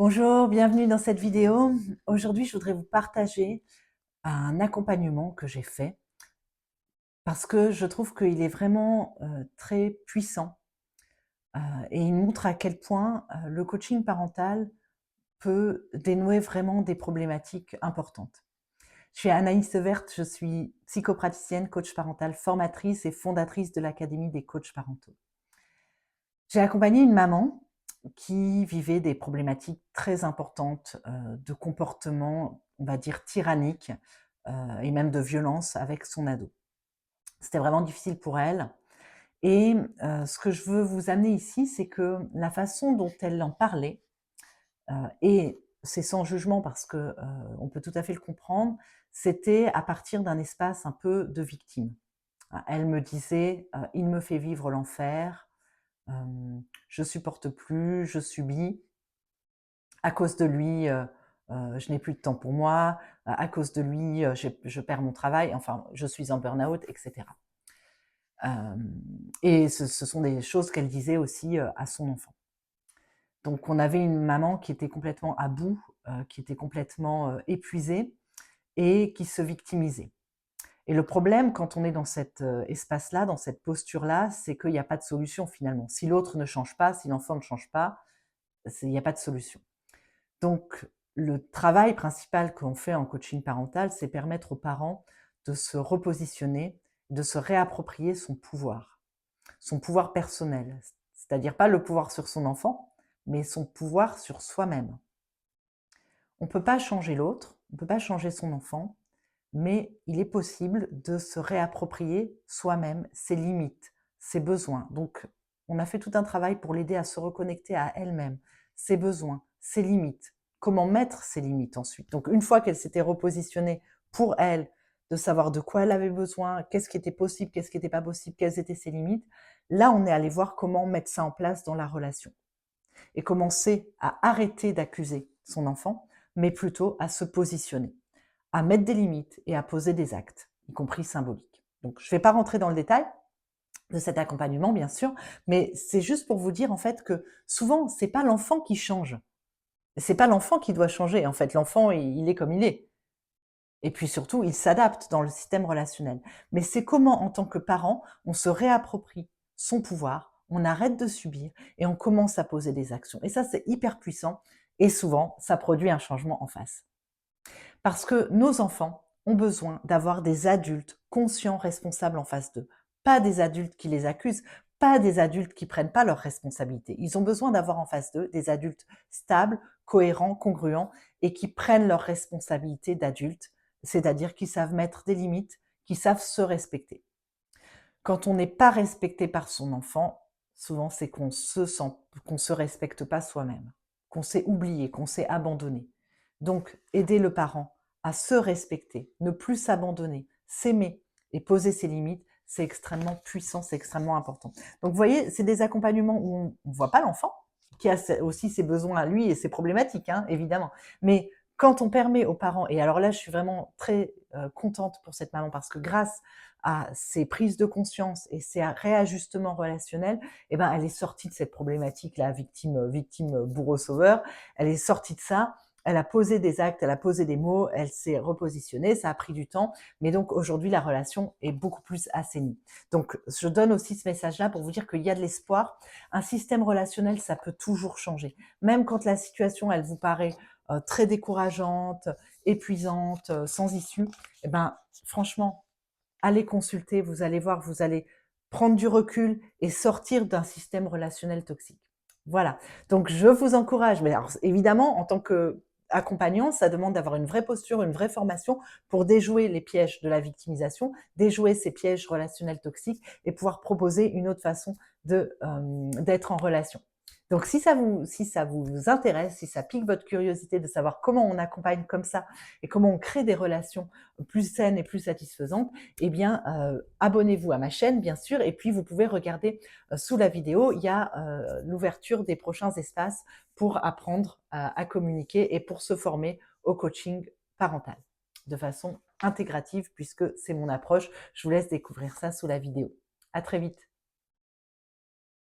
Bonjour, bienvenue dans cette vidéo. Aujourd'hui, je voudrais vous partager un accompagnement que j'ai fait parce que je trouve qu'il est vraiment très puissant et il montre à quel point le coaching parental peut dénouer vraiment des problématiques importantes. Je suis Anaïs Severt, je suis psychopraticienne, coach parental, formatrice et fondatrice de l'Académie des coachs parentaux. J'ai accompagné une maman qui vivait des problématiques très importantes de comportement, on va dire tyrannique, et même de violence avec son ado. C'était vraiment difficile pour elle et ce que je veux vous amener ici, c'est que la façon dont elle en parlait, et c'est sans jugement parce que, on peut tout à fait le comprendre, c'était à partir d'un espace un peu de victime. Elle me disait: «Il me fait vivre l'enfer, je supporte plus, je subis. À cause de lui, je n'ai plus de temps pour moi. À cause de lui, je perds mon travail. Enfin, je suis en burn-out, et cetera». Et ce sont des choses qu'elle disait aussi, à son enfant. Donc on avait une maman qui était complètement à bout, qui était complètement, épuisée et qui se victimisait. Et le problème quand on est dans cet, espace-là, dans cette posture-là, c'est qu'il y a pas de solution finalement. Si l'autre ne change pas, si l'enfant ne change pas, il y a pas de solution. Donc, le travail principal qu'on fait en coaching parental, c'est permettre aux parents de se repositionner, de se réapproprier son pouvoir personnel. C'est-à-dire pas le pouvoir sur son enfant, mais son pouvoir sur soi-même. On ne peut pas changer l'autre, on ne peut pas changer son enfant, mais il est possible de se réapproprier soi-même ses limites, ses besoins. Donc, on a fait tout un travail pour l'aider à se reconnecter à elle-même, ses besoins, ses limites. Comment mettre ses limites ensuite. Donc, une fois qu'elle s'était repositionnée pour elle, de savoir de quoi elle avait besoin, qu'est-ce qui était possible, qu'est-ce qui n'était pas possible, quelles étaient ses limites, là, on est allé voir comment mettre ça en place dans la relation et commencer à arrêter d'accuser son enfant, mais plutôt à se positionner, à mettre des limites et à poser des actes, y compris symboliques. Donc, je ne vais pas rentrer dans le détail de cet accompagnement, bien sûr, mais c'est juste pour vous dire en fait que souvent, c'est pas l'enfant qui change. C'est pas l'enfant qui doit changer. En fait, l'enfant, il est comme il est. Et puis surtout, il s'adapte dans le système relationnel. Mais c'est comment, en tant que parent, on se réapproprie son pouvoir, on arrête de subir et on commence à poser des actions. Et ça, c'est hyper puissant. Et souvent, ça produit un changement en face. Parce que nos enfants ont besoin d'avoir des adultes conscients, responsables en face d'eux. Pas des adultes qui les accusent, pas des adultes qui prennent pas leurs responsabilités. Ils ont besoin d'avoir en face d'eux des adultes stables, cohérents, congruents et qui prennent leurs responsabilités d'adultes, c'est-à-dire qui savent mettre des limites, qui savent se respecter. Quand on n'est pas respecté par son enfant, souvent c'est qu'on se sent, qu'on se respecte pas soi-même, qu'on s'est oublié, qu'on s'est abandonné. Donc, aider le parent à se respecter, ne plus s'abandonner, s'aimer et poser ses limites, c'est extrêmement puissant, c'est extrêmement important. Donc, vous voyez, c'est des accompagnements où on ne voit pas l'enfant, qui a aussi ses besoins à lui et ses problématiques, hein, évidemment. Mais quand on permet aux parents, et alors là, je suis vraiment très contente pour cette maman parce que grâce à ses prises de conscience et ses réajustements relationnels, eh ben, elle est sortie de cette problématique-là, victime bourreau-sauveur. Elle est sortie de ça. Elle a posé des actes, elle a posé des mots, elle s'est repositionnée, ça a pris du temps, mais donc aujourd'hui la relation est beaucoup plus assainie. Donc je donne aussi ce message-là pour vous dire qu'il y a de l'espoir. Un système relationnel, ça peut toujours changer. Même quand la situation, elle vous paraît très décourageante, épuisante, sans issue, eh ben franchement, allez consulter, vous allez voir, vous allez prendre du recul et sortir d'un système relationnel toxique. Voilà, donc je vous encourage, mais alors évidemment, en tant qu'accompagnant, ça demande d'avoir une vraie posture, une vraie formation pour déjouer les pièges de la victimisation, déjouer ces pièges relationnels toxiques et pouvoir proposer une autre façon d'être en relation. Donc si ça vous intéresse, si ça pique votre curiosité de savoir comment on accompagne comme ça et comment on crée des relations plus saines et plus satisfaisantes, eh bien, abonnez-vous à ma chaîne, bien sûr, et puis vous pouvez regarder sous la vidéo, il y a l'ouverture des prochains espaces pour apprendre à communiquer et pour se former au coaching parental de façon intégrative, puisque c'est mon approche. Je vous laisse découvrir ça sous la vidéo. À très vite.